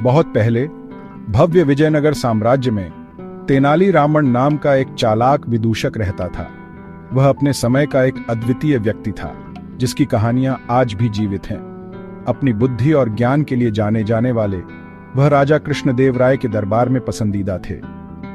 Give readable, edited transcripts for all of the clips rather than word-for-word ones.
बहुत पहले भव्य विजयनगर साम्राज्य में तेनाली रामन नाम का एक चालाक विदूषक रहता था। वह अपने समय का एक अद्वितीय व्यक्ति था, जिसकी कहानियां आज भी जीवित हैं। अपनी बुद्धि और ज्ञान के लिए जाने जाने वाले वह राजा कृष्णदेव राय के दरबार में पसंदीदा थे।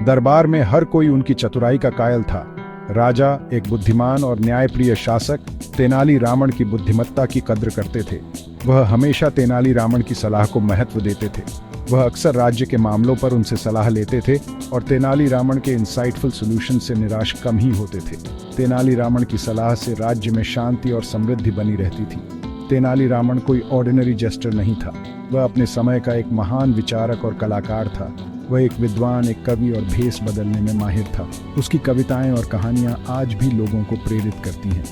दरबार में हर कोई उनकी चतुराई का कायल था। राजा, एक बुद्धिमान और न्यायप्रिय शासक, तेनाली रामन की बुद्धिमत्ता की कद्र करते थे। वह हमेशा तेनाली रामन की सलाह को महत्व देते थे। वह अक्सर राज्य के मामलों पर उनसे सलाह लेते थे और तेनाली रामन के इंसाइटफुल सॉल्यूशन से निराश कम ही होते थे। तेनाली रामन की सलाह से राज्य में शांति और समृद्धि बनी रहती थी। तेनाली रामन कोई ऑर्डिनरी जेस्टर नहीं था। वह अपने समय का एक महान विचारक और कलाकार था। वह एक विद्वान, एक कवि और भेष बदलने में माहिर था। उसकी कविताएं और कहानियां आज भी लोगों को प्रेरित करती हैं।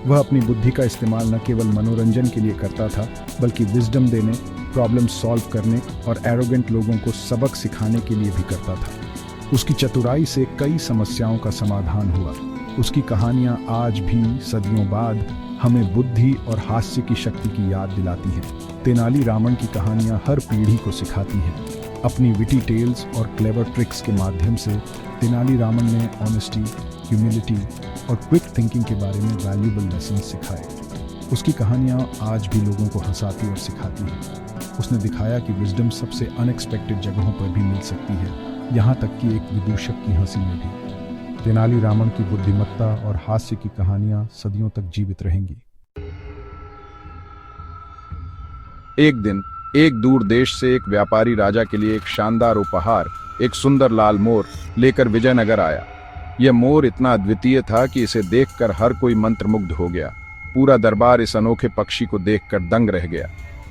वह अपनी बुद्धि का इस्तेमाल न केवल मनोरंजन के लिए करता था, बल्कि विजडम देने, प्रॉब्लम सॉल्व करने और एरोगेंट लोगों को सबक सिखाने के लिए भी करता था। उसकी चतुराई से कई समस्याओं का समाधान हुआ। उसकी कहानियां आज भी सदियों बाद हमें बुद्धि और हास्य की शक्ति की याद दिलाती हैं। तेनाली रामन की कहानियां हर पीढ़ी को सिखाती हैं। अपनी विटी टेल्स और क्लेवर ट्रिक्स के माध्यम से तेनाली रामन ने ऑनेस्टी, ह्यूमिलिटी और क्विक थिंकिंग के बारे में वैल्यूएबल लेसन सिखाए। उसकी कहानियां आज भी लोगों को हंसाती और सिखाती हैं। उसने दिखाया कि विजडम सबसे अनएक्सपेक्टेड जगहों पर भी मिल सकती है, यहाँ तक कि एक विदूषक की हंसी में भी। तेनाली रामन की बुद्धिमत्ता और हास्य की कहानियां सदियों तक जीवित रहेंगी। एक दिन एक दूर देश से एक व्यापारी राजा के लिए एक शानदार उपहार, एक सुंदर लाल मोर लेकर विजयनगर आया। यह मोर इतना अद्वितीय था कि इसे देखकर हर कोई मंत्रमुग्ध हो गया। पूरा दरबार इस अनोखे पक्षी को देखकर दंग रह गया।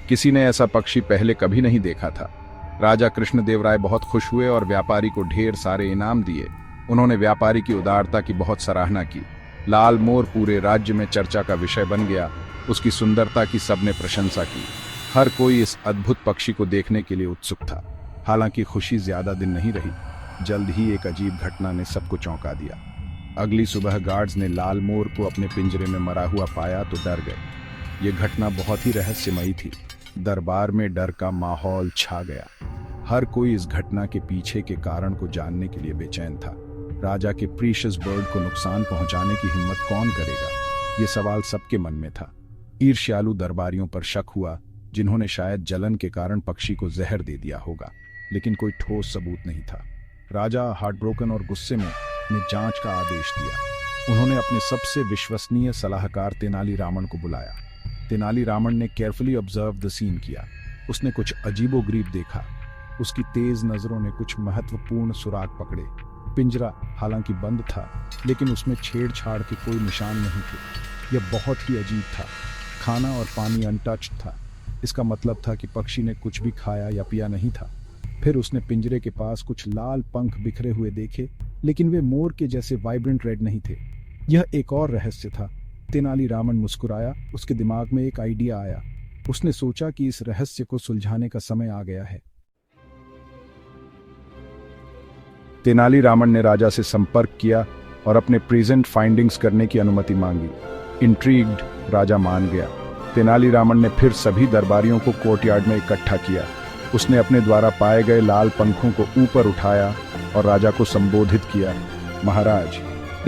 किसी ने ऐसा पक्षी पहले कभी नहीं देखा था। राजा कृष्णदेव राय बहुत खुश हुए और व्यापारी को ढेर सारे इनाम दिए। उन्होंने व्यापारी की उदारता की बहुत सराहना की। लाल मोर पूरे राज्य में चर्चा का विषय बन गया। उसकी सुंदरता की सबने प्रशंसा की। हर कोई इस अद्भुत पक्षी को देखने के लिए उत्सुक था। हालांकि खुशी ज्यादा दिन नहीं रही। जल्द ही एक अजीब घटना ने सबको चौंका दिया। अगली सुबह गार्ड्स ने लाल मोर को अपने पिंजरे में मरा हुआ पाया तो डर गए। ये घटना बहुत ही रहस्यमयी थी। दरबार में डर का माहौल छा गया। हर कोई इस घटना के पीछे के कारण को जानने के लिए बेचैन था। राजा के प्रीशियस बर्ड को नुकसान पहुंचाने की हिम्मत कौन करेगा, ये सवाल सबके मन में था। ईर्ष्यालु दरबारियों पर शक हुआ, जिन्होंने शायद जलन के कारण पक्षी को जहर दे दिया होगा, लेकिन कोई ठोस सबूत नहीं था। राजा हार्टब्रोकन और गुस्से में ने जांच का आदेश दिया। उन्होंने अपने सबसे विश्वसनीय सलाहकार तेनाली रामन को बुलाया। तेनाली रामन ने केयरफुली ऑब्जर्व द सीन किया। उसने कुछ अजीबोगरीब देखा। उसकी तेज नजरों ने कुछ महत्वपूर्ण सुराग पकड़े। पिंजरा हालांकि बंद था, लेकिन उसमें छेड़छाड़ के कोई निशान नहीं थे। यह बहुत ही अजीब था। खाना और पानी अनटच्ड था। इसका मतलब था कि पक्षी ने कुछ भी खाया या पिया नहीं था। फिर उसने पिंजरे के पास कुछ लाल पंख बिखरे हुए देखे, लेकिन वे मोर के जैसे वाइब्रेंट रेड नहीं थे। यह एक और रहस्य था। तेनाली रामन मुस्कुराया। उसके दिमाग में एक आइडिया आया। उसने सोचा कि इस रहस्य को सुलझाने का समय आ गया है। तेनाली रामन ने राजा से संपर्क किया और अपने प्रेजेंट फाइंडिंग्स करने की अनुमति मांगी। इंट्रीग्ड, राजा मान गया। तेनाली रामन ने फिर सभी दरबारियों को कोर्टयार्ड में इकट्ठा किया। उसने अपने द्वारा पाए गए लाल पंखों को ऊपर उठाया और राजा को संबोधित किया। महाराज,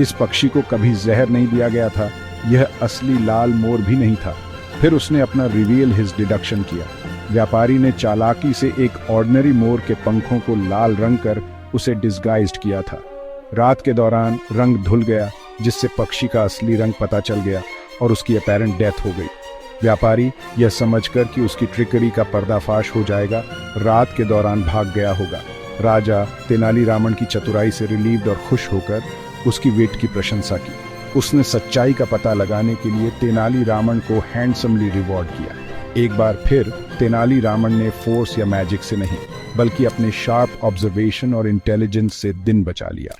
इस पक्षी को कभी जहर नहीं दिया गया था। यह असली लाल मोर भी नहीं था। फिर उसने अपना रिवील हिज डिडक्शन किया। व्यापारी ने चालाकी से एक ऑर्डिनरी मोर के पंखों को लाल रंग कर उसे डिस्गाइज्ड किया था। रात के दौरान रंग धुल गया, जिससे पक्षी का असली रंग पता चल गया और उसकी अपैरेंट डेथ हो गई। व्यापारी यह समझकर कि उसकी ट्रिकरी का पर्दाफाश हो जाएगा, रात के दौरान भाग गया होगा। राजा तेनाली रामन की चतुराई से रिलीव्ड और खुश होकर उसकी वेट की प्रशंसा की। उसने सच्चाई का पता लगाने के लिए तेनाली रामन को हैंडसमली रिवॉर्ड किया। एक बार फिर तेनाली रामन ने फोर्स या मैजिक से नहीं, बल्कि अपने शार्प ऑब्जर्वेशन और इंटेलिजेंस से दिन बचा लिया।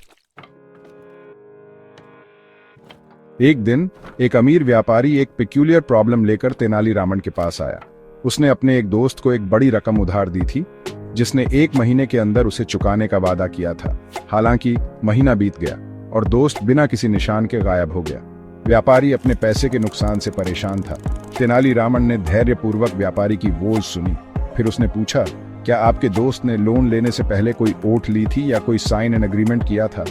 एक दिन एक अमीर व्यापारी एक पेक्यूलियर प्रॉब्लम लेकर तेनाली रामन के पास आया। उसने अपने एक दोस्त को एक बड़ी रकम उधार दी थी, जिसने 1 महीने के अंदर उसे चुकाने का वादा किया था। हालांकि महीना बीत गया और दोस्त बिना किसी निशान के गायब हो गया। व्यापारी अपने पैसे के नुकसान से परेशान था। तेनाली रामन ने धैर्यपूर्वक व्यापारी की वोज सुनी। फिर उसने पूछा, क्या आपके दोस्त ने लोन लेने से पहले कोई ओथ ली थी या कोई साइन एंड एग्रीमेंट किया था?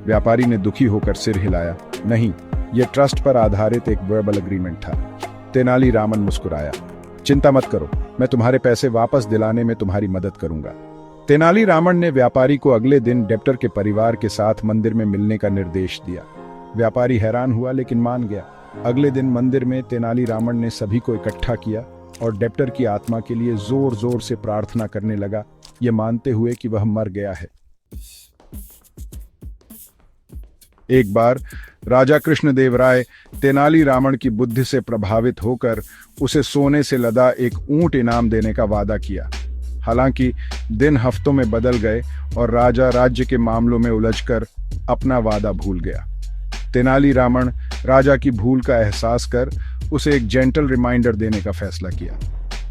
व्यापारी ने दुखी होकर सिर हिलाया। नहीं, यह ट्रस्ट पर आधारित एक वर्बल एग्रीमेंट था। तेनालीरामन मुस्कुराया। चिंता मत करो, मैं तुम्हारे पैसे वापस दिलाने में तुम्हारी मदद करूंगा। तेनालीरामन ने व्यापारी को अगले दिन डेप्टर के परिवार के साथ मंदिर में मिलने का निर्देश दिया। व्यापारी हैरान हुआ लेकिन मान गया। अगले दिन मंदिर में तेनालीरामन ने सभी को इकट्ठा किया और डेप्टर की आत्मा के लिए जोर जोर से प्रार्थना करने लगा, ये मानते हुए कि वह मर गया है। एक बार राजा कृष्णदेवराय तेनालीरामन की बुद्धि से प्रभावित होकर उसे सोने से लदा एक ऊंट इनाम देने का वादा किया। हालांकि दिन हफ्तों में बदल गए और राजा राज्य के मामलों में उलझकर अपना वादा भूल गया। तेनालीरामन राजा की भूल का एहसास कर उसे एक जेंटल रिमाइंडर देने का फैसला किया।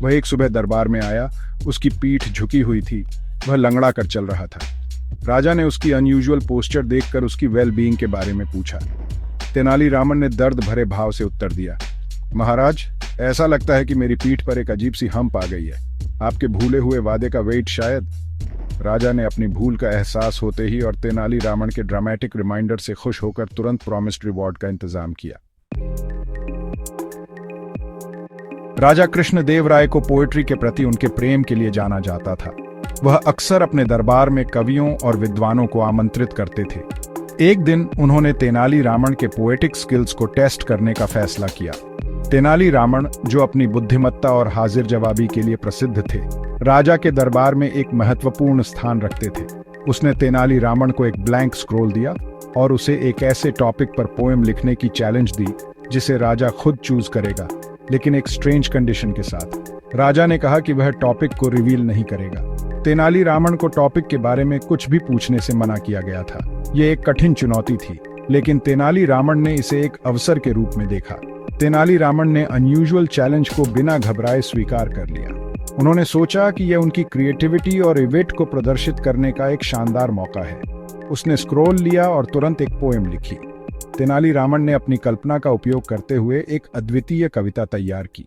वह एक सुबह दरबार में आया। उसकी पीठ झुकी हुई थी, वह लंगड़ा कर चल रहा था। राजा ने उसकी अनयूजुअल पोस्चर देखकर उसकी वेल बीइंग के बारे में पूछा। तेनालीरामन ने दर्द भरे भाव से उत्तर दिया, महाराज, ऐसा लगता है कि मेरी पीठ पर एक अजीब सी हम्प आ गई है। आपके भूले हुए वादे का वेट शायद। राजा ने अपनी भूल का एहसास होते ही और तेनालीरामन के ड्रामेटिक रिमाइंडर से खुश होकर तुरंत प्रॉमिस्ड रिवॉर्ड का इंतजाम किया। राजा कृष्णदेवराय को पोएट्री के प्रति उनके प्रेम के लिए जाना जाता था। वह अक्सर अपने दरबार में कवियों और विद्वानों को आमंत्रित करते थे। एक दिन उन्होंने तेनालीरामन के पोएटिक स्किल्स को टेस्ट करने का फैसला किया। तेनालीरामन, जो अपनी बुद्धिमत्ता और हाजिर जवाबी के लिए प्रसिद्ध थे, राजा के दरबार में एक महत्वपूर्ण स्थान रखते थे। उसने तेनालीरामन को एक ब्लैंक स्क्रॉल दिया और उसे एक ऐसे टॉपिक पर पोएम लिखने की चैलेंज दी जिसे राजा खुद चूज करेगा, लेकिन एक स्ट्रेंज कंडीशन के साथ। राजा ने कहा कि वह टॉपिक को रिवील नहीं करेगा। तेनालीरामन को टॉपिक के बारे में कुछ भी पूछने से मना किया गया था। यह एक कठिन चुनौती थी, लेकिन तेनालीरामन ने इसे एक अवसर के रूप में देखा। तेनालीरामन ने अनयूजुअल चैलेंज को बिना घबराए स्वीकार कर लिया। उन्होंने सोचा कि यह उनकी क्रिएटिविटी और विट को प्रदर्शित करने का एक शानदार मौका है। उसने स्क्रॉल लिया और तुरंत एक पोएम लिखी। तेनालीरामन ने अपनी कल्पना का उपयोग करते हुए एक अद्वितीय कविता तैयार की।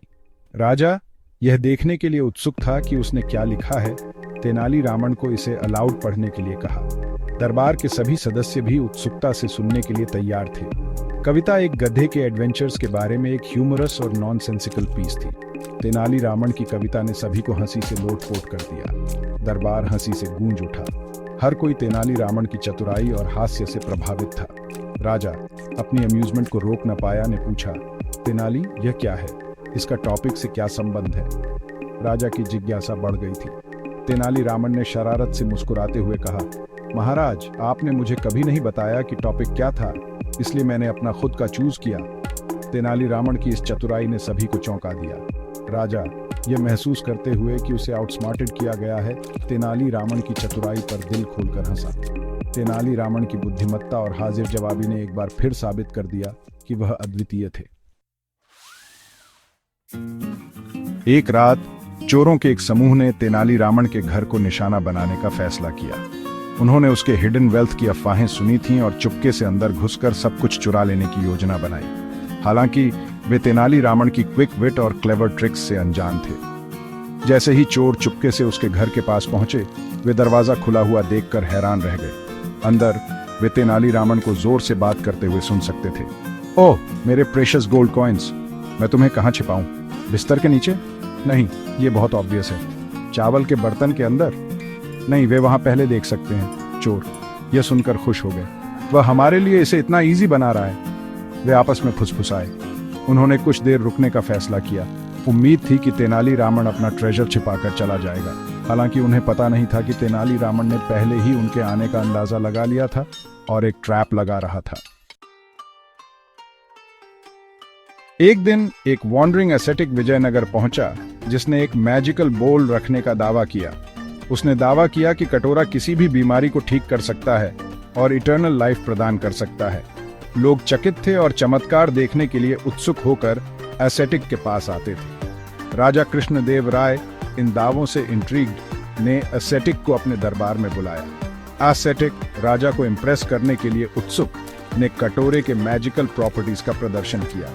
राजा यह देखने के लिए उत्सुक था कि उसने क्या लिखा है। तेनालीरामन को इसे अलाउड पढ़ने के लिए कहा। दरबार के सभी सदस्य भी उत्सुकता से सुनने के लिए तैयार थे। कविता एक गधे के एडवेंचर्स के बारे में एक ह्यूमरस और नॉनसेंसिकल पीस थी। तेनालीरामन की कविता ने सभी को हंसी से लोटपोट कर दिया। दरबार हंसी से गूंज उठा। हर कोई तेनालीरामन की चतुराई और हास्य से प्रभावित था। राजा अपनी अम्यूजमेंट को रोक न पाया ने पूछा, तेनाली, यह क्या है? इसका टॉपिक से क्या संबंध है? राजा की जिज्ञासा बढ़ गई थी। तेनालीरामन ने शरारत से मुस्कुराते हुए कहा, महाराज, आपने मुझे कभी नहीं बताया कि टॉपिक क्या था, इसलिए मैंने अपना खुद का चूज किया। तेनालीरामन की इस चतुराई ने सभी को चौंका दिया। राजा यह महसूस करते हुए कि उसे आउटस्मार्टेड किया गया है, तेनालीरामन की चतुराई पर दिल खोलकर हंसा। तेनालीरामन की बुद्धिमत्ता और हाजिर जवाबी ने एक बार फिर साबित कर दिया कि वह अद्वितीय थे। एक रात चोरों के एक समूह ने तेनालीरामन के घर को निशाना बनाने का फैसला किया। उन्होंने उसके हिडन वेल्थ की अफवाहें सुनी थीं और चुपके से अंदर घुसकर सब कुछ चुरा लेने की योजना बनाई। हालांकि वे तेनालीरामन की क्विक विट और क्लेवर ट्रिक्स से अनजान थे। जैसे ही चोर चुपके से उसके घर के पास पहुंचे, वे दरवाजा खुला हुआ देखकर हैरान रह गए। अंदर वे तेनालीरामन को जोर से बात करते हुए सुन सकते थे। ओह, मेरे प्रेशियस गोल्ड कॉइन्स, मैं तुम्हें कहाँ छिपाऊं? बिस्तर के नीचे? नहीं, ये बहुत ऑब्वियस है। चावल के बर्तन के अंदर? नहीं, वे वहां पहले देख सकते हैं। चोर यह सुनकर खुश हो गए। वह हमारे लिए इसे इतना इजी बना रहा है। वे आपस में फुसफुसाए। उन्होंने कुछ देर रुकने का फैसला किया। उम्मीद थी कि तेनालीरामन अपना ट्रेजर छिपाकर चला जाएगा। हालांकि उन्हें पता नहीं था कि तेनालीरामन ने पहले ही उनके आने का अंदाजा लगा लिया था और एक ट्रैप लगा रहा था। एक दिन एक वॉन्डरिंग एसेटिक विजयनगर पहुंचा, जिसने एक मैजिकल बोल रखने का दावा किया। उसने दावा किया कि कटोरा किसी भी बीमारी को ठीक कर सकता है और इटर्नल लाइफ प्रदान कर सकता है। लोग चकित थे और चमत्कार देखने के लिए उत्सुक होकर एसेटिक के पास आते थे। राजा कृष्णदेवराय इन दावों से इंट्रिग्ड ने एसेटिक को अपने दरबार में बुलाया। एसेटिक, राजा को इम्प्रेस करने के लिए उत्सुक, ने कटोरे के मैजिकल प्रॉपर्टीज का प्रदर्शन किया।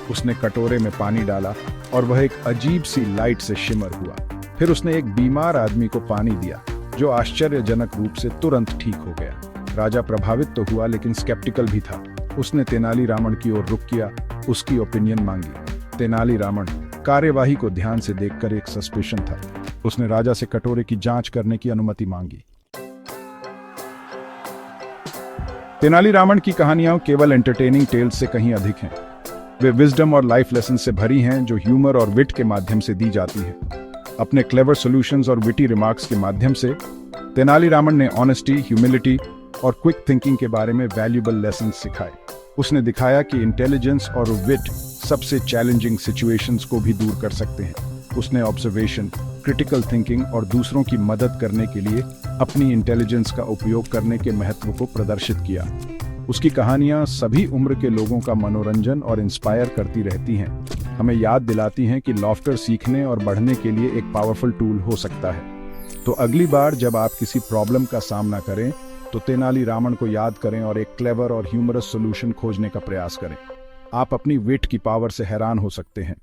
उसने कटोरे में पानी डाला और वह एक अजीब सी लाइट से शिमर हुआ। फिर उसने एक बीमार आदमी को पानी दिया, जो आश्चर्यजनक रूप से तुरंत ठीक हो गया। राजा प्रभावित तो हुआ, लेकिन स्केप्टिकल भी था। उसने तेनालीरामन की ओर रुख किया, उसकी ओपिनियन मांगी। तेनालीरामन कार्यवाही को ध्यान से देखकर एक सस्पिशन था। उसने राजा से कटोरे की जांच करने की अनुमति मांगी। तेनालीरामन की कहानियां केवल एंटरटेनिंग टेल्स से कहीं अधिक हैं। वे विजडम और लाइफ लेसन से भरी हैं, जो ह्यूमर और विट के माध्यम से दी जाती है। अपने क्लेवर सॉल्यूशंस और विटी रिमार्क्स के माध्यम से तेनालीरामन ने ऑनेस्टी, ह्यूमिलिटी और क्विक थिंकिंग के बारे में वैल्यूएबल लेसन सिखाए। उसने दिखाया कि इंटेलिजेंस और विट सबसे चैलेंजिंग सिचुएशंस को भी दूर कर सकते हैं। उसने ऑब्जर्वेशन, क्रिटिकल थिंकिंग और दूसरों की मदद करने के लिए अपनी इंटेलिजेंस का उपयोग करने के महत्व को प्रदर्शित किया। उसकी कहानियां सभी उम्र के लोगों का मनोरंजन और इंस्पायर करती रहती हैं। हमें याद दिलाती हैं कि लॉफ्टर सीखने और बढ़ने के लिए एक पावरफुल टूल हो सकता है। तो अगली बार जब आप किसी प्रॉब्लम का सामना करें, तो तेनालीरामन को याद करें और एक क्लेवर और ह्यूमरस सॉल्यूशन खोजने का प्रयास करें। आप अपनी विट की पावर से हैरान हो सकते हैं।